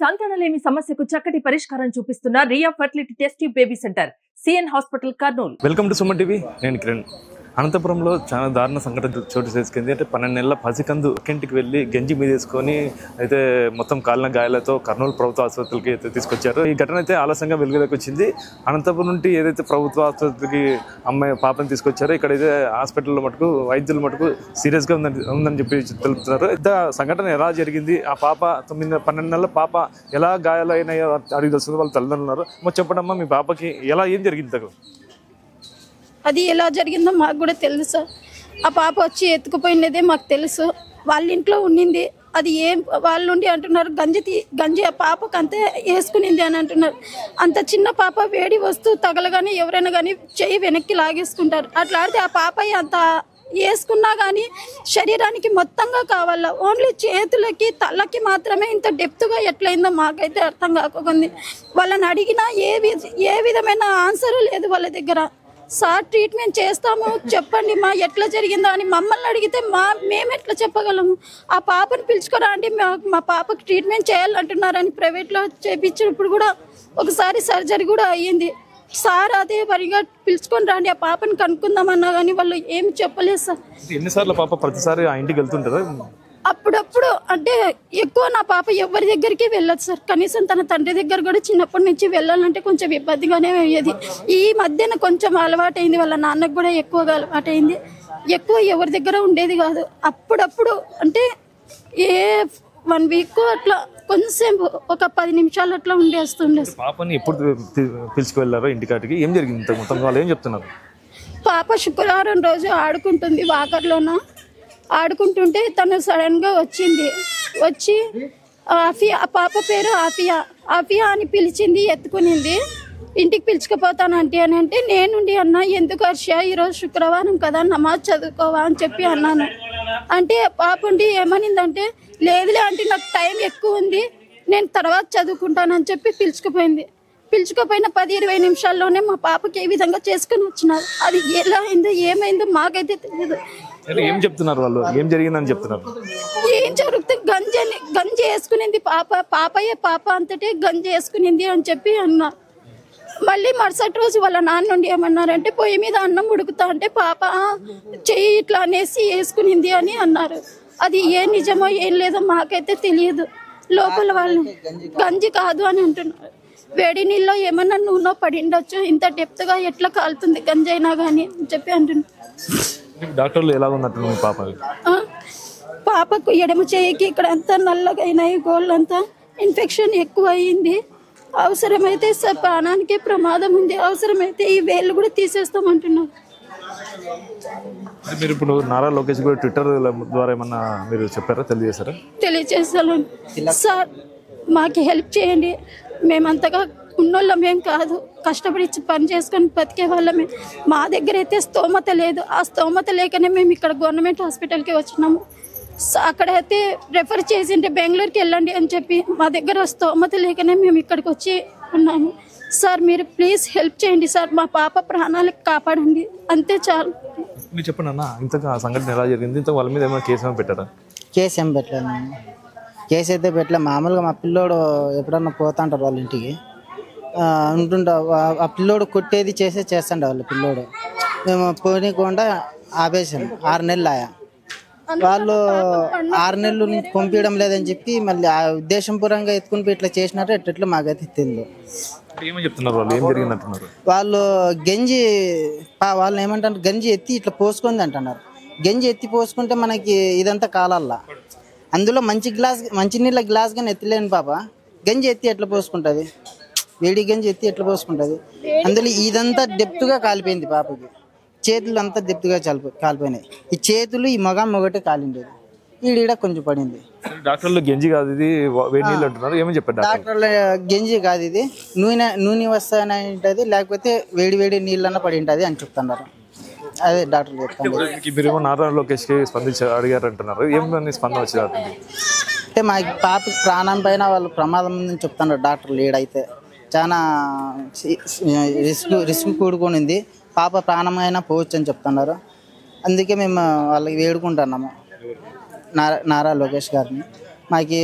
సంతానలేమి సమస్యకు చక్కటి పరిష్కారం చూపిస్తున్న Riya fertility test tube baby centre CN hospital Kurnool. Welcome to Suman TV. నేను కిరణ్. అనంతపురంలో చాలా దారుణ సంఘటన చోటు చేసుకుంది. అంటే 12 నెలల పసికందు ఇంటికి వెళ్ళి గంజి మీద వేసుకొని అయితే మొత్తం కాలిన గాయాలతో కర్నూలు ప్రభుత్వ ఆసుపత్రికి అయితే తీసుకొచ్చారు. ఈ ఘటన అయితే ఆలస్యంగా వెలుగులోకి వచ్చింది. అనంతపురం నుండి ఏదైతే ప్రభుత్వ ఆసుపత్రికి అమ్మాయి పాపని తీసుకొచ్చారో ఇక్కడైతే హాస్పిటల్లో మటుకు వైద్యులు మటుకు సీరియస్గా ఉందని చెప్పి తెలుపుతున్నారు. ఇంత సంఘటన ఎలా జరిగింది, ఆ పాప 12 నెలల పాప ఎలా గాయాలైనాయో అడిగి తెలుస్తుంది. వాళ్ళు తల్లిదండ్రులు మరి చెప్పడమ్మా, మీ పాపకి ఏం జరిగింది? అది ఎలా జరిగిందో మాకు కూడా తెలుసు సార్. ఆ పాప వచ్చి ఎత్తుకుపోయినదే మాకు తెలుసు. వాళ్ళ ఇంట్లో ఉండింది. అది ఏం వాళ్ళు ఉండి అంటున్నారు గంజి ఆ పాపకు అంతే వేసుకునింది అని అంటున్నారు. అంత చిన్న పాప వేడి వస్తువు తగలగానే ఎవరైనా కానీ చెయ్యి వెనక్కి లాగేసుకుంటారు. అట్లా ఆడితే ఆ పాప అంత వేసుకున్నా కానీ శరీరానికి మొత్తంగా కావాలా, ఓన్లీ చేతులకి తలకి మాత్రమే ఇంత డెప్త్గా ఎట్లయిందో మాకైతే అర్థం కాకుంది. వాళ్ళని అడిగినా ఏ విధమైన ఆన్సరు లేదు వాళ్ళ దగ్గర. సార్ ట్రీట్మెంట్ చేస్తాము చెప్పండి మా ఎట్లా జరిగిందో అని మమ్మల్ని అడిగితే మేము ఎట్లా చెప్పగలము? ఆ పాపను పిలుచుకోరా అండి, మా పాపకి ట్రీట్మెంట్ చేయాలంటున్నారని ప్రైవేట్లో చేయించినప్పుడు కూడా ఒకసారి సర్జరీ కూడా అయ్యింది. సార్ అదే పరిగా పిలుచుకొని రండి ఆ పాపని కనుక్కుందామన్నా కానీ వాళ్ళు ఏమి చెప్పలేదు సార్. ఎన్నిసార్లు పాప ప్రతిసారి ఆ ఇంటికి వెళ్తుంటారా? అప్పుడప్పుడు అంటే ఎక్కువ నా పాప ఎవరి దగ్గరికి వెళ్ళదు సార్. కనీసం తన తండ్రి దగ్గర కూడా చిన్నప్పటి నుంచి వెళ్ళాలంటే కొంచెం ఇబ్బందిగానే అయ్యేది. ఈ మధ్యన కొంచెం అలవాటైంది, వాళ్ళ నాన్నకు కూడా ఎక్కువగా అలవాటైంది. ఎక్కువ ఎవరి దగ్గర ఉండేది కాదు. అప్పుడప్పుడు అంటే 1 వీక్ అట్లా కొంచెం ఒక 10 నిమిషాలు అట్లా ఉండేస్తుండే. పాపని ఎప్పుడు పిలుచుకువెళ్ళారో ఇంటికాటికి? ఏం జరిగింది మొత్తం? వాళ్ళు ఏం చెప్తున్నారు? పాప శుక్రవారం రోజు ఆడుకుంటుంది వాకర్లోన. ఆడుకుంటుంటే తను సడన్గా వచ్చి ఆఫియా, ఆ పాప పేరు ఆఫియా అని పిలిచింది, ఎత్తుకునింది. ఇంటికి పిలుచుకుపోతానంటే అని అంటే నేనుండి అన్నా ఎందుకు హర్ష ఈరోజు శుక్రవారం కదా నమాజ్ చదువుకోవా అని చెప్పి అన్నాను. అంటే పాప ఉండి ఏమనిందంటే లేదులే అంటే నాకు టైం ఎక్కువ ఉంది, నేను తర్వాత చదువుకుంటానని చెప్పి పిలుచుకుపోయిన 10-20 నిమిషాల్లోనే మా పాపకి ఏ విధంగా చేసుకుని వచ్చినారు. అది ఎలా అయిందో ఏమైందో మాకైతే తెలియదు. ఏం చెప్తున్నారు వాళ్ళు? ఏం జరిగిందని చెప్తున్నారు? ఏం జరుగుతుంది, గంజి వేసుకునింది పాప అంతటే గంజి వేసుకునింది అని చెప్పి అన్నారు. మళ్ళీ మరుసటి రోజు వాళ్ళ నాన్న నుండి ఏమన్నారంటే పొయ్యి మీద అన్నం ఉడుకుతా అంటే పాప చెయ్యి ఇట్లా అనేసి వేసుకునింది అని అన్నారు. అది ఏం నిజమో ఏం లేదో మాకైతే తెలియదు. లోపల వాళ్ళు గంజి కాదు అని అంటున్నారు. వేడి నీళ్ళలో ఏమన్నా నూనె పడి ఉండొచ్చు, ఇంత డెప్త్గా ఎట్లా కాలుతుంది గంజి అయినా కానీ అని చెప్పి అంటున్నారు. డాక్టర్లు ఎలా ఉన్నట్టు పాపకు ఎడమ చేయికి ఇక్కడ అంతా నల్లగా అయినాయి, గోళ్ళంతా ఇన్ఫెక్షన్ ఎక్కువ అయ్యింది. అవసరమైతే ప్రాణానికి ప్రమాదం ఉంది, అవసరమైతే ఈ వేళ్ళు కూడా తీసేస్తామంటున్నారు. మీరు ఇప్పుడు నారా లోకేష్ కూడా ట్విట్టర్ ద్వారా ఏమన్నా మీరు చెప్పారా, తెలియజేస్తాను సార్. మాకు హెల్ప్ చేయండి, మేమంతగా ఉన్నోళ్ళమేం కాదు, కష్టపడి పని చేసుకొని బతికే వాళ్ళమే. మా దగ్గర అయితే స్తోమత లేదు. ఆ స్తోమత లేకనే మేము ఇక్కడ గవర్నమెంట్ హాస్పిటల్కి వచ్చినాము. అక్కడైతే రెఫర్ చేసింటే బెంగళూరుకి వెళ్ళండి అని చెప్పి మా దగ్గర స్తోమత లేకనే మేము ఇక్కడికి వచ్చి ఉన్నాము. సార్ మీరు ప్లీజ్ హెల్ప్ చేయండి సార్, మా పాప ప్రాణాలకు కాపాడండి, అంతే చాలు. మీరు చెప్పండి అన్న, ఇంతగా సంఘటన ఎలా జరిగింది? ఇంత వాళ్ళ మీద ఏమైనా కేసు ఏమైనా పెట్టారా? కేసు ఏం పెట్టలేదు. కేసు అయితే పెట్టలే. మామూలుగా మా పిల్లోడు ఎప్పుడన్నా పోతుంటారు వాళ్ళ ఇంటికి, ఉంటుంటా ఆ పిల్లోడు కొట్టేది చేస్తాండే వాళ్ళ పిల్లోడు. మేము పోనీకుండా ఆపేసాం. 6 నెలలు ఆయా. వాళ్ళు 6 నెలలు పంపించడం లేదని చెప్పి మళ్ళీ ఆ ఉద్దేశంపూర్వంగా ఎత్తుకుని ఇట్లా చేసినారు. ఎట్లా మాకైతే తెలియదు. వాళ్ళు గంజి వాళ్ళని ఏమంటారు, గంజి ఎత్తి ఇట్లా పోసుకుంది అంటున్నారు. గంజి ఎత్తి పోసుకుంటే మనకి ఇదంతా కాలల్లా, అందులో మంచినీళ్ళ గ్లాస్ కానీ ఎత్తిలేని పాప గంజి ఎత్తి ఎట్లా పోసుకుంటుంది? వేడి గంజి ఎత్తి ఎట్లా పోసుకుంటుంది? అందులో ఇదంతా డెప్త్గా కాలిపోయింది పాపకి. చేతులు అంతా డెప్త్గా కాలిపోయినాయి. ఈ చేతులు ఈ ఒకటే కాలిండేది, ఈడ కొంచెం పడింది. డాక్టర్లు గంజి కాదు ఇది వేడి నీళ్ళు అంటున్నారు, ఏమని చెప్పారు డాక్టర్లు? గంజి కాదు ఇది, నూనె వస్తాయని ఉంటుంది, లేకపోతే వేడి నీళ్ళన్నా పడి ఉంటుంది అని చెప్తున్నారు. అదే డాక్టర్లు చెప్తాను. మీరు నారా లోకేష్కి స్పందించి అడిగారు అంటున్నారు, ఏమని స్పందన వచ్చేది? అంటే మా పాపకి ప్రాణం పైన వాళ్ళు ప్రమాదం ఉందని చెప్తున్నారు డాక్టర్లు. ఈడైతే చాలా రిస్క్ కూడుకునింది, పాప ప్రాణమైనా పోవచ్చు అని చెప్తున్నారు. అందుకే మేము వాళ్ళకి వేడుకుంటున్నాము నారా లోకేష్ గారిని. మాకు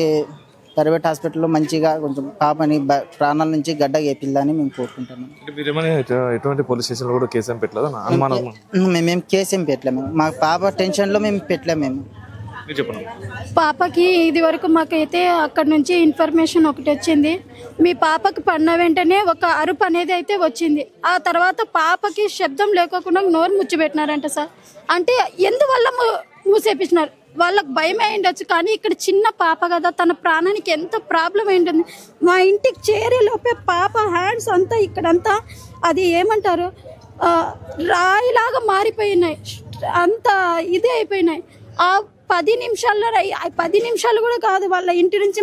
ప్రైవేట్ హాస్పిటల్లో మంచిగా కొంచెం పాపని ప్రాణాల నుంచి గడ్డ గేపిల్లని మేము కోరుకుంటున్నాం. ఎటువంటి పోలీస్ స్టేషన్లో కూడా కేసు ఏం పెట్టలేదు అనుమానం? మేము కేసు ఏం పెట్టలేము, మా పాప టెన్షన్లో మేము పెట్టలేము. మేము పాపకి ఇది వరకు మాకైతే అక్కడ నుంచి ఇన్ఫర్మేషన్ ఒకటి వచ్చింది, మీ పాపకి పడిన వెంటనే ఒక అరుపు అనేది అయితే వచ్చింది. ఆ తర్వాత పాపకి శబ్దం లేకోకుండా నోరు ముచ్చిపెట్టినారంట సార్. అంటే ఎందువల్ల మూసేపించినారు, వాళ్ళకి భయమే ఉండొచ్చు, కానీ ఇక్కడ చిన్న పాప కదా, తన ప్రాణానికి ఎంత ప్రాబ్లం ఉంటుంది. మా ఇంటికి చేరేలోపే పాప హ్యాండ్స్ అంతా ఇక్కడంతా అది ఏమంటారు రాయిలాగా మారిపోయినాయి, అంత ఇదే అయిపోయినాయి. ఆ 10 నిమిషాల్లో 10 నిమిషాలు కూడా కాదు, వాళ్ళ ఇంటి నుంచి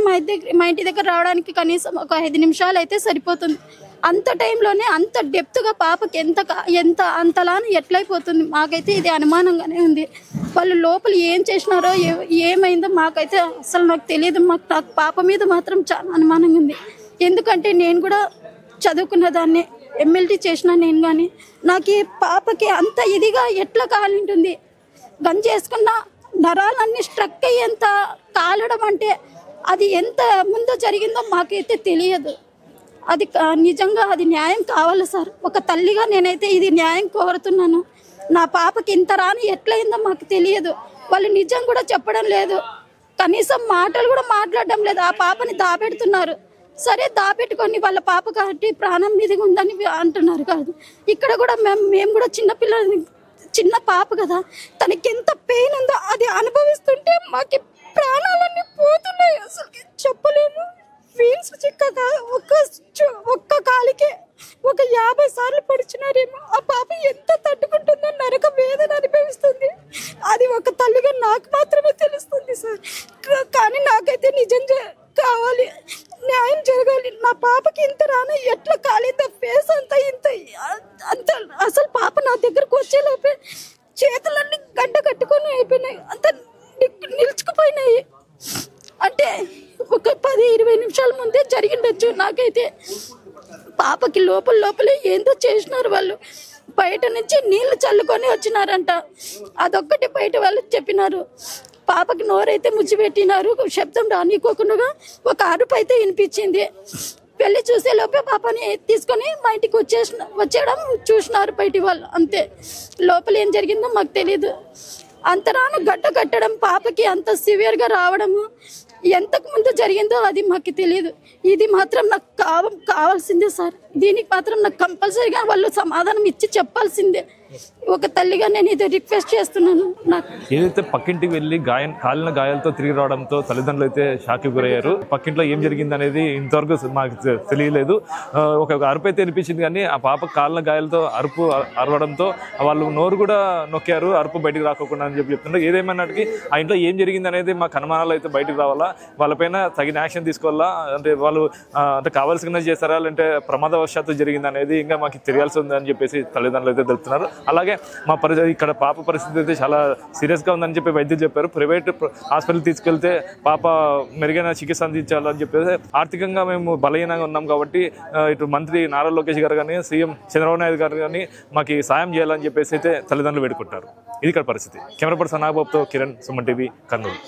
మా ఇంటి దగ్గర రావడానికి కనీసం ఒక 5 నిమిషాలు అయితే సరిపోతుంది. అంత టైంలోనే అంత డెప్త్గా పాపకి ఎంత అంతలానే ఎట్లయిపోతుంది. మాకైతే ఇది అనుమానంగానే ఉంది. వాళ్ళు లోపల ఏం చేసినారో ఏమైందో మాకైతే అసలు నాకు తెలియదు. నాకు పాప మీద మాత్రం చాలా అనుమానంగా ఉంది. ఎందుకంటే నేను కూడా చదువుకున్న దాన్ని, ఎమ్మెల్టీ చేసిన నేను, కానీ నాకు ఈ పాపకి అంత ఇదిగా ఎట్లా కాలింటుంది. గంజి వేసుకున్న నరాలన్నీ స్ట్రక్ అయ్యేంత కాలడం అంటే అది ఎంత ముందు జరిగిందో మాకైతే తెలియదు. అది నిజంగా అది న్యాయం కావాలి సార్. ఒక తల్లిగా నేనైతే ఇది న్యాయం కోరుతున్నాను. నా పాపకి ఇంత రాని ఎట్లయిందో మాకు తెలియదు. వాళ్ళు నిజం కూడా చెప్పడం లేదు, కనీసం మాటలు కూడా మాట్లాడడం లేదు. ఆ పాపని దాపెడుతున్నారు. సరే దాపెట్టుకొని వాళ్ళ పాప కాబట్టి ప్రాణం మీదగా ఉందని అంటున్నారు కాదు. ఇక్కడ కూడా మేము కూడా చిన్న పాప కదా, తనకి ఎంత పెయిన్ ఉందో అది అనుభవిస్తుంటే మాకు ప్రాణాలన్నీ పోతున్నాయి. అసలు చెప్పలేము. వీల్స్ చిక్కగా ఒక్క కాలికే ఒక 50 సార్లు పడిచినారేమో. ఆ పాప ఎంత తట్టుకుంటుందో, నరక వేదన అనుభవిస్తుంది. అది ఒక తల్లిగా నాకు మాత్రమే తెలుస్తుంది సార్. కానీ నాకైతే నిజం కావాలి, న్యాయం జరగాలి. నా పాపకి ఇంత రానా ఎట్లా కాలిందో, ఫేస్ అంతా అంత అసలు పాప నా దగ్గరకు వచ్చేలోపే చేతులన్నీ గడ్డ కట్టుకొని అయిపోయినాయి, అంత నిలుచుకుపోయినాయి. అంటే ఒక 10-20 నిమిషాల ముందే జరిగిండొచ్చు. నాకైతే పాపకి లోపలే ఏందో చేసినారు వాళ్ళు. బయట నుంచి నీళ్లు చల్లుకొని వచ్చినారంట, అదొక్కటి బయట వాళ్ళు చెప్పినారు. పాపకి నోరైతే ముచ్చిపెట్టినారు, శబ్దం రానికోకుండా ఒక అరుపు అయితే వినిపించింది. వెళ్ళి చూసే లోపే పాపని తీసుకొని మా ఇంటికి వచ్చేయడం చూసినారు బయటి వాళ్ళు. అంతే, లోపల ఏం జరిగిందో మాకు తెలీదు. అంతరాను గడ్డ కట్టడం, పాపకి అంత సివియర్గా రావడము ఎంతకు ముందు జరిగిందో అది మాకు తెలియదు. ఇది మాత్రం నాకు కావాల్సిందే సార్. దీనికి మాత్రం నాకు కంపల్సరీగా వాళ్ళు సమాధానం ఇచ్చి చెప్పాల్సిందే. ఒక తల్లిగా నేను ఇది రిక్వెస్ట్ చేస్తున్నాను. నాకు ఏదైతే పక్కింటికి వెళ్ళి కాలిన గాయాలతో తిరిగి రావడంతో తల్లిదండ్రులు అయితే షాక్కి గురయ్యారు. పక్కింట్లో ఏం జరిగింది అనేది ఇంతవరకు మాకు తెలియలేదు. ఒక అరుపు అయితే వినిపించింది, కానీ ఆ పాప కాలిన గాయాలతో అరవడంతో వాళ్ళు నోరు కూడా నొక్కారు, అరుపు బయటకు రాకోకుండా అని చెప్తున్నారు. ఏదేమన్నటికీ ఆ ఇంట్లో ఏం జరిగింది అనేది మాకు అనుమానాలు అయితే బయటకు రావాలా, వాళ్ళపైన తగిన యాక్షన్ తీసుకోవాలా, అంటే వాళ్ళు అంటే కావాల్సిన చేస్తారా, లేదంటే ప్రమాదవశాత్తు జరిగింది అనేది ఇంకా మాకు తెలియాల్సి ఉంది అని చెప్పేసి తల్లిదండ్రులు అయితే తెలుపుతున్నారు. అలాగే మా ఇక్కడ పాప పరిస్థితి అయితే చాలా సీరియస్గా ఉందని చెప్పి వైద్యులు చెప్పారు. ప్రైవేట్ హాస్పిటల్ తీసుకెళ్తే పాప మెరుగైన చికిత్స అందించాలని చెప్పేసి ఆర్థికంగా మేము బలహీనంగా ఉన్నాం కాబట్టి ఇటు మంత్రి నారా లోకేష్ గారు కానీ, సీఎం చంద్రబాబు నాయుడు గారు కానీ మాకు సాయం చేయాలని చెప్పేసి అయితే తల్లిదండ్రులు వేడుకుంటారు. ఇది ఇక్కడ పరిస్థితి. కెమెరా పర్సన్ నాగబాబుతో కిరణ్, సుమన్ టీవీ, కర్నూలు.